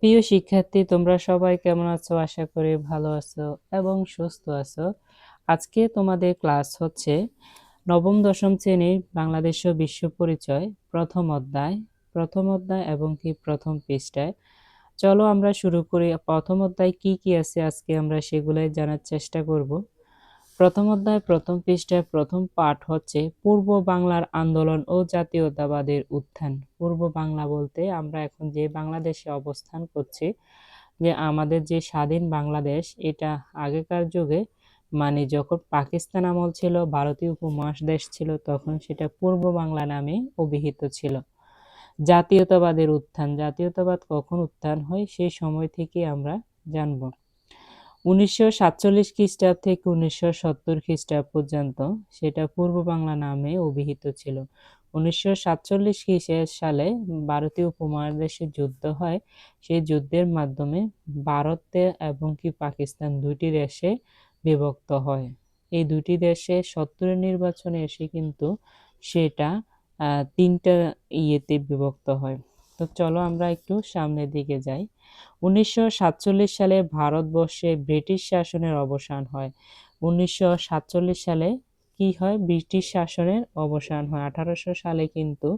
প্রিয় শিক্ষার্থী, তোমরা সবাই কেমন আছো? আশা করি ভালো আছো এবং সুস্থ আছো। আজকে তোমাদের ক্লাস হচ্ছে নবম দশম শ্রেণীর বাংলাদেশ ও বিশ্ব পরিচয় প্রথম অধ্যায় এবং কি প্রথম পৃষ্ঠায়। চলো আমরা শুরু করি। প্রথম অধ্যায় কি কি আছে আজকে আমরা সেগুলাই জানার চেষ্টা করব। প্রথম অধ্যায় প্রথম পৃষ্ঠায় প্রথম পাঠ হচ্ছে পূর্ব বাংলার আন্দোলন ও জাতীয়তাবাদের উত্থান। পূর্ব বাংলা বলতে আমরা এখন যে বাংলাদেশে অবস্থান করছি, যে আমাদের যে স্বাধীন বাংলাদেশ, এটা আগেকার যুগে মানে যখন পাকিস্তান আমল ছিল, ভারতীয় উপমহাদেশ ছিল, তখন সেটা পূর্ব বাংলা নামে অভিহিত ছিল। জাতীয়তাবাদের উত্থান, জাতীয়তাবাদ কখন উত্থান হয় সেই সময় থেকে আমরা জানব। 1947 খ্রিস্টাব্দ থেকে 1970 খ্রিস্টাব্দ পর্যন্ত সেটা পূর্ব বাংলা নামে অভিহিত ছিল। 1947 সালে ভারতীয় উপমহাদেশে যুদ্ধ হয়। সেই যুদ্ধের মাধ্যমে ভারতে এবং কি পাকিস্তান দুইটি দেশে বিভক্ত হয়। এই দুটি দেশে 70 নির্বাচনে এসে কিন্তু সেটা তিনটা ইয়েতে বিভক্ত হয়। তো চলো আমরা একটু সামনের দিকে যাই। 1947 সালে ভারতবর্ষে ব্রিটিশ শাসনের অবসান হয়। 1947 সালে কি হয়? ব্রিটিশ শাসনের অবসান হয়। 1800 সালে কিন্তু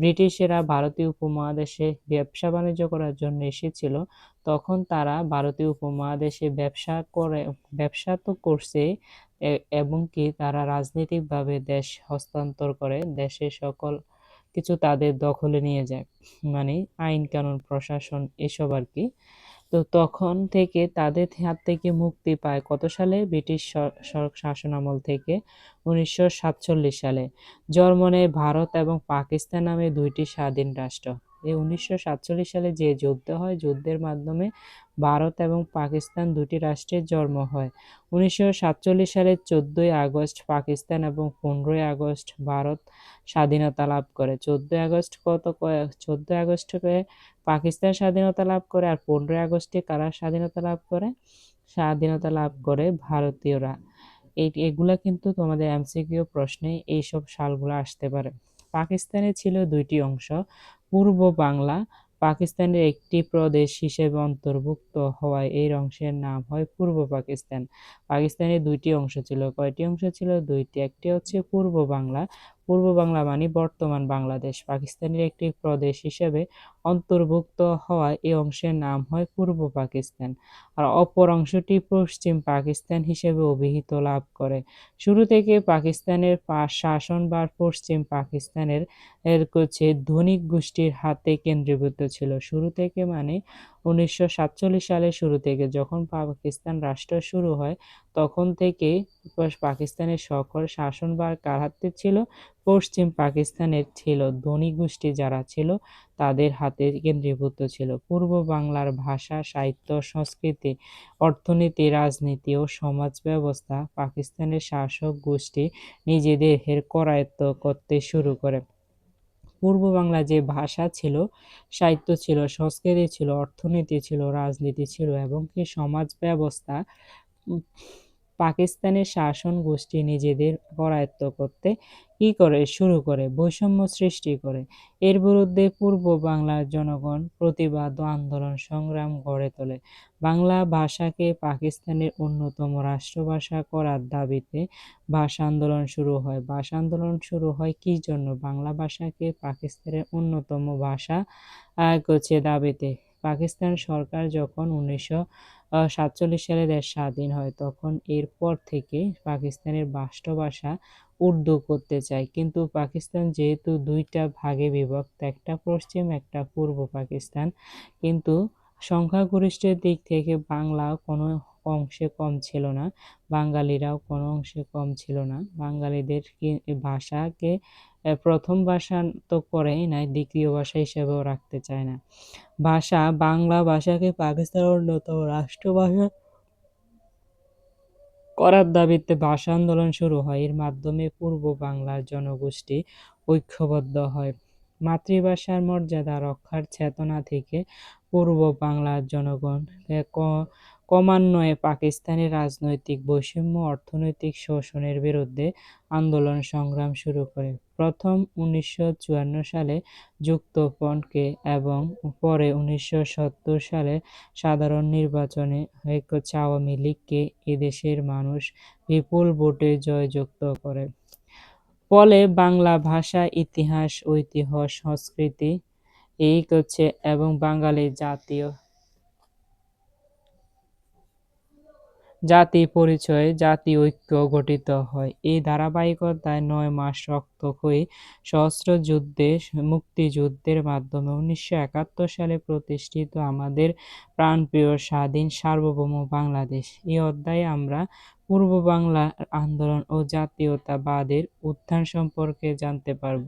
ব্রিটিশেরা ভারতীয় উপমহাদেশে ব্যবসা বাণিজ্য করার জন্য এসেছিল। তখন তারা ভারতীয় উপমহাদেশে ব্যবসা তো করছে, এবং কি তারা রাজনৈতিকভাবে দেশ হস্তান্তর করে, দেশের সকল কিছু তাদের দখলে নিয়ে যায়, মানে আইন কানুন প্রশাসন এসব আর কি। তো তখন থেকে তাদের হাত থেকে মুক্তি পায় কত সালে? ব্রিটিশ শাসন আমল থেকে 1947 সালে। জন্ম নেয় ভারত এবং পাকিস্তান নামে দুইটি স্বাধীন রাষ্ট্র। এই 1947 সালে যে যুদ্ধ হয়, যুদ্ধের মাধ্যমে ভারত এবং পাকিস্তান দুটি রাষ্ট্রের জন্ম হয়। 1947 সালের 14ই আগস্ট পাকিস্তান এবং 15ই আগস্ট ভারত স্বাধীনতা লাভ করে। 14ই আগস্টে পাকিস্তান স্বাধীনতা লাভ করে, আর 15ই আগস্টে কারা স্বাধীনতা লাভ করে? স্বাধীনতা লাভ করে ভারতীয়রা। এগুলা কিন্তু তোমাদের এমসিকিউ প্রশ্নে এইসব সালগুলো আসতে পারে। পাকিস্তানে ছিল দুইটি অংশ, পূর্ব বাংলা পাকিস্তানের একটি প্রদেশ হিসেবে অন্তর্ভুক্ত হওয়ায় এই অংশের নাম হয় পূর্ব পাকিস্তান। পাকিস্তানের দুইটি অংশ ছিল। কয়টি অংশ ছিল? দুইটি। একটি হচ্ছে পূর্ব বাংলা, পূর্ব বাংলা মানে বর্তমান বাংলাদেশ, পাকিস্তানের একটি প্রদেশ হিসেবে অন্তর্ভুক্ত হওয়ায় এই অংশের নাম হয় পূর্ব পাকিস্তান। আর অপর অংশটি পশ্চিম পাকিস্তান হিসেবে অভিহিত লাভ করে। শুরু থেকে পাকিস্তানের শাসনভার পশ্চিম পাকিস্তানের ধনিক গোষ্ঠীর হাতে কেন্দ্রীভূত ছিল। শুরু থেকে মানে 1947 সালের শুরু থেকে, যখন পাকিস্তান রাষ্ট্র শুরু হয়, তখন থেকে পাকিস্তানের সকল শাসনভার কার হাতে ছিল? পশ্চিম পাকিস্তানের ছিল। ধনী গোষ্ঠী যারা ছিল তাদের হাতে কেন্দ্রীভূত ছিল। পূর্ব বাংলার ভাষা, সাহিত্য, সংস্কৃতি, অর্থনীতি, রাজনীতি ও সমাজ ব্যবস্থা পাকিস্তানের শাসক গোষ্ঠী নিজেদের করায়ত্ত করতে শুরু করে। পূর্ব বাংলা যে ভাষা ছিল, সাহিত্য ছিল, সংস্কৃতি ছিল, অর্থনীতি ছিল, রাজনীতি ছিল এবং কি সমাজ ব্যবস্থা পাকিস্তানের শাসন গোষ্ঠী নিজেদের করায়ত্ত করতে কি করে? শুরু করে, বৈষম্য সৃষ্টি করে। এর বিরুদ্ধে পূর্ব বাংলার জনগণ প্রতিবাদ ও আন্দোলন সংগ্রাম গড়ে তোলে। বাংলা ভাষাকে পাকিস্তানের অন্যতম রাষ্ট্রভাষা করার দাবিতে ভাষা আন্দোলন শুরু হয়। ভাষা আন্দোলন শুরু হয় কি জন্য? বাংলা ভাষাকে পাকিস্তানের অন্যতম ভাষা দাবিতে। পাকিস্তান সরকার যখন 1947 সালে দেশ স্বাধীন হয়, তখন এরপর থেকে পাকিস্তানের রাষ্ট্রভাষা উর্দু করতে চায়। কিন্তু পাকিস্তান যেহেতু দুইটা ভাগে বিভক্ত, একটা পশ্চিম একটা পূর্ব পাকিস্তান, কিন্তু সংখ্যাগরিষ্ঠের দিক থেকে বাংলা কোনো অংশে কম ছিল না, বাঙালিরাও কোনো অংশে কম ছিল না। বাঙালিদের ভাষাকে প্রথম ভাষা তো করেই নাই, দ্বিতীয় ভাষা হিসেবেও রাখতে চায় না। বাংলা ভাষাকে পাকিস্তানের অন্যতম রাষ্ট্রভাষা করার দাবিতে ভাষা আন্দোলন শুরু হয়। এর মাধ্যমে পূর্ব বাংলার জনগোষ্ঠী ঐক্যবদ্ধ হয়। মাতৃভাষার মর্যাদা রক্ষার চেতনা থেকে পূর্ব বাংলার জনগণ ক্রমান্বয়ে পাকিস্তানি রাজনৈতিক বৈষম্য অর্থনৈতিক শোষণের বিরুদ্ধে আন্দোলন সংগ্রাম শুরু করে। প্রথম 1954 সালে যুক্তফ্রন্টকে এবং পরে 1970 সালে সাধারণ নির্বাচনে আওয়ামী লীগকে এদেশের মানুষ বিপুল ভোটে জয়যুক্ত করে। ফলে বাংলা ভাষা, ইতিহাস, ঐতিহ্য, সংস্কৃতি এবং বাঙালির জাতি পরিচয়, জাতি ঐক্য গঠিত হয়। এই ধারাবাহিকতায় 9 মাস রক্তক্ষয়ী সশস্ত্র যুদ্ধে মুক্তিযুদ্ধের মাধ্যমে 1971 সালে প্রতিষ্ঠিত আমাদের প্রাণপ্রিয় স্বাধীন সার্বভৌম বাংলাদেশ। এই অধ্যায়ে আমরা পূর্ব বাংলার আন্দোলন ও জাতীয়তাবাদের উত্থান সম্পর্কে জানতে পারব।